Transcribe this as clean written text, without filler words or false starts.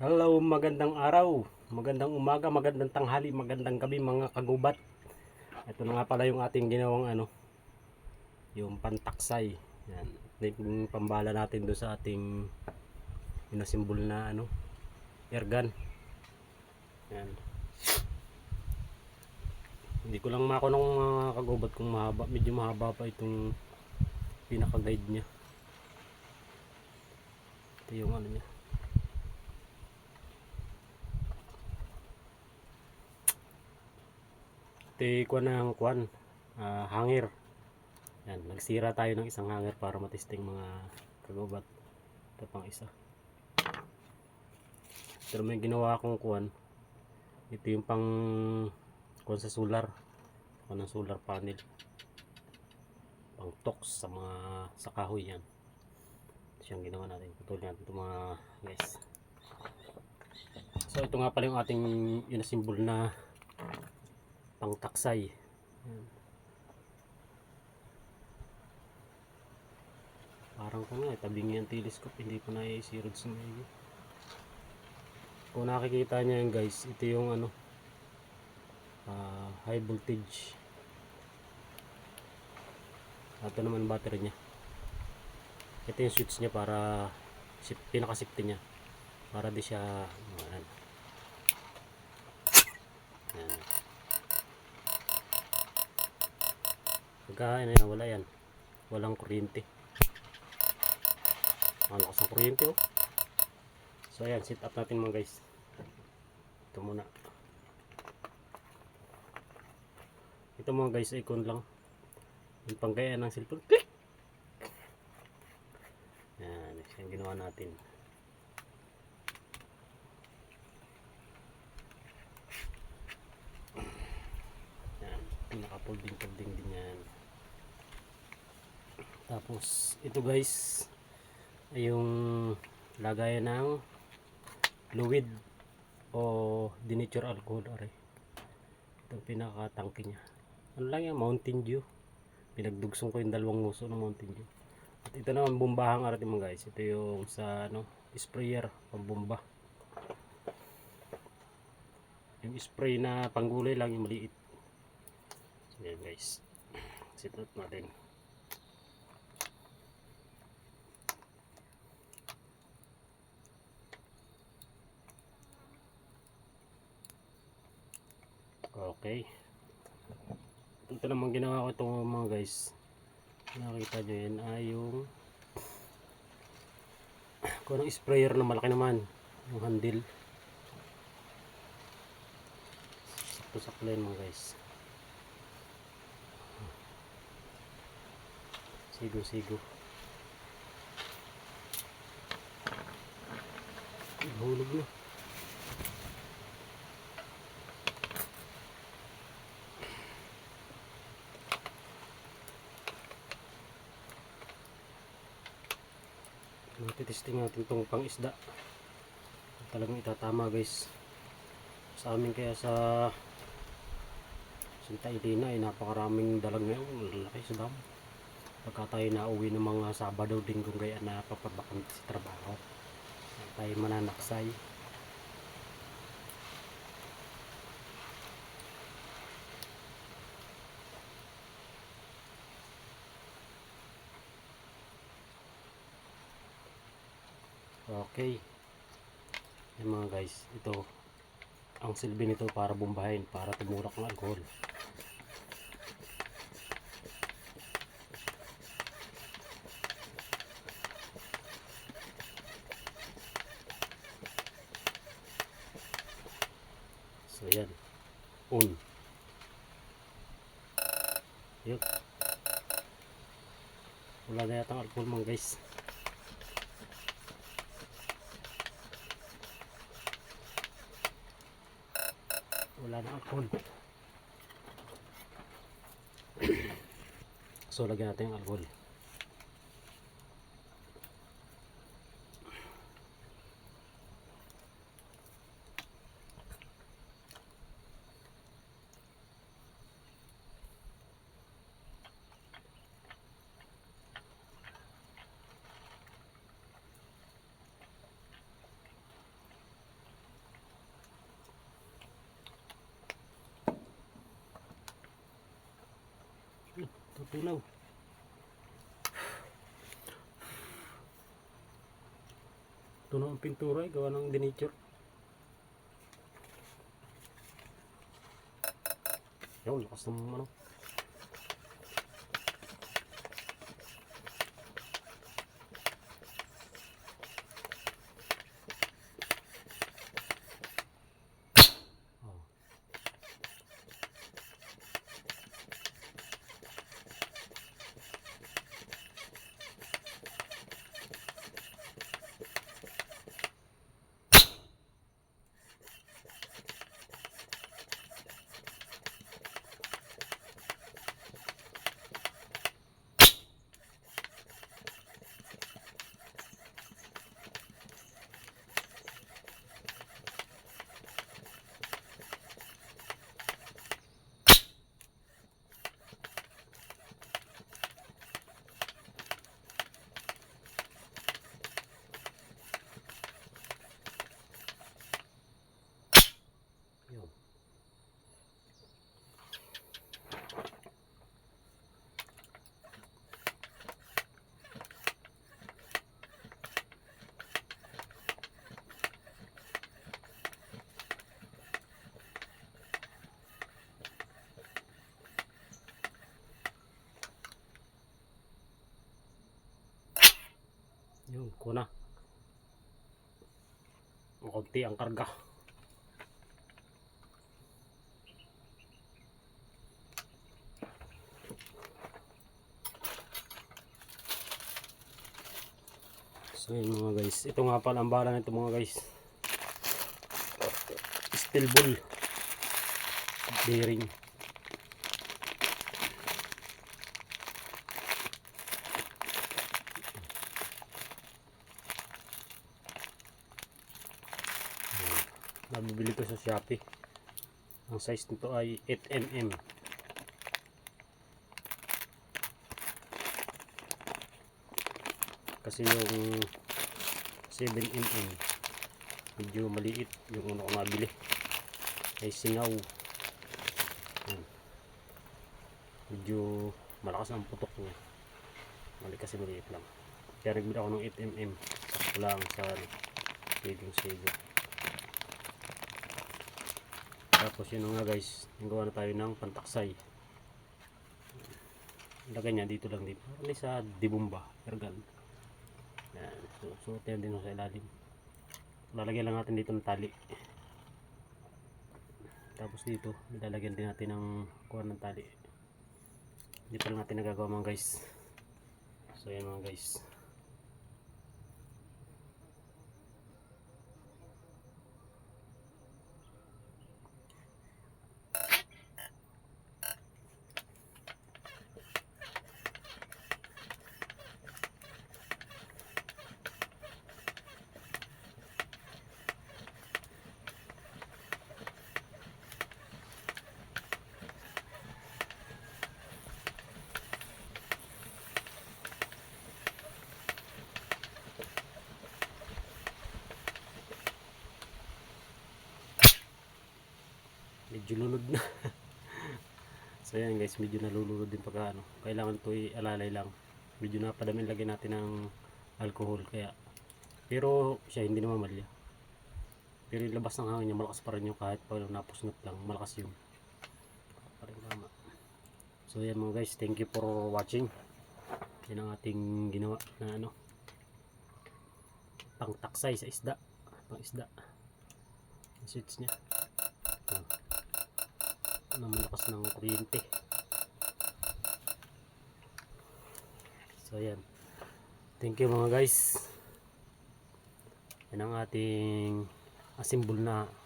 Hello, magandang araw, magandang umaga, magandang tanghali, magandang gabi mga kagubat. Ito na nga pala yung ating ginawang yung pantaksay. Yan. Ito yung pambala natin doon sa ating inasimbol na airgun. Yan. Hindi ko lang makunong mga kagubat kung mahaba, medyo mahaba pa itong pinaka-guide niya. Ito yung niya. Ito ng hanger. Yan, nagsira tayo ng isang hanger para matesting mga kagubat. Ito pang isa. Pero may ginawa akong ito yung pang sa solar, ng solar panel, pang tox sa kahoy. Yan, ito siyang ginawa natin. Patuloy natin ito mga guys. So ito nga pala yung ating inasimbol na pang taksay. Yan. Parang ko nga tabingi ang telescope, hindi ko na i-zero sa may. Kung nakikita nyo yan guys, ito yung high voltage. Ito naman battery nya. Ito yung switch nya para pinaka-safety nya, para di siya yan. Pagka wala yan, walang kuryente. Malakas ang kuryente oh. So ayan, set up natin mga guys. Ito muna. Ito mga guys, icon lang. Yung panggaya ng cellphone. Click! Yan, yung ginawa natin. Yan, pinaka-folding din yan. Tapos, ito guys, ay yung lagayan ng fluid o denatured alcohol. Ito pinaka-tangke nya. Ano lang yan, Mountain Dew. Pinagdugsong ko yung dalawang nguso ng Mountain Dew. At ito naman bumbahang mga guys. Ito yung sa sprayer, pambomba. Yung spray na panggulay lang, yung maliit. So yan guys, set up natin. Okay, ito naman ginawa ko itong mga guys, nakita nyo yan ay yung ng sprayer na malaki naman, yung handle. Sakto-sakto yan mga guys. Sigo-sigo. Hulog na. Matitesting natin itong pang isda. Talagang itatama guys. Sa amin kaya sa Santa Elena ay napakaraming dalag ngayon. Laki sa dam. Pagka tayo nauwi ng mga Sabado, Linggo kaya na papabakant sa trabaho, tayo mananaksay. Okay, yung mga guys, ito ang silbi nito para bombahin, para tumulak ng alcohol. So yan, on. Yun, wala na yata ang alcohol mga guys. Wala na alcohol. So lagyan natin yung alcohol. Tutunaw. Tunaw ang pintura gawa ng dinature. Yun, lakas ng ano. Yun. Yun, kuna. Kunti ang karga. So yun mga guys, ito nga pala ang bala nito mga guys, steel ball bearing. Nabibili ko sa Shopee. Ang size nito ay 8mm. Kasi yung 7mm medyo maliit. Yung una ko nabili ay singaw. Medyo malakas ang putok niya. Kasi maliit lang. Kaya nagbili ako ng 8mm. Sakto lang sa sigong. Tapos yun nga guys, gawa na tayo ng pantaksay. Lagay niya dito lang dito. Ano sa dibumba, ergan. Yan. So, suotin din sa ilalim. Lalagyan lang natin dito ng tali. Tapos dito, nilalagyan din natin ng kuha ng tali. Hindi pa lang natin nagagawa mga guys. So yan mga guys. Medyo lunod na. So yan guys, medyo nalulunod din pagka ano. Kailangan ito i-alalay lang. Medyo napadami, lagyan natin ng alcohol kaya. Pero siya hindi naman malya. Pero yung labas ng hangin niya malakas pa rin yung kahit pa napusnot lang, malakas yun. Parang tama. So yan mga guys, thank you for watching. Yan ang ating ginawa na ano, pangtaksay sa isda. Pang isda. Ang switch niya. Na malakas ng kuryente. So yan, thank you mga guys. Yan ang ating assemble na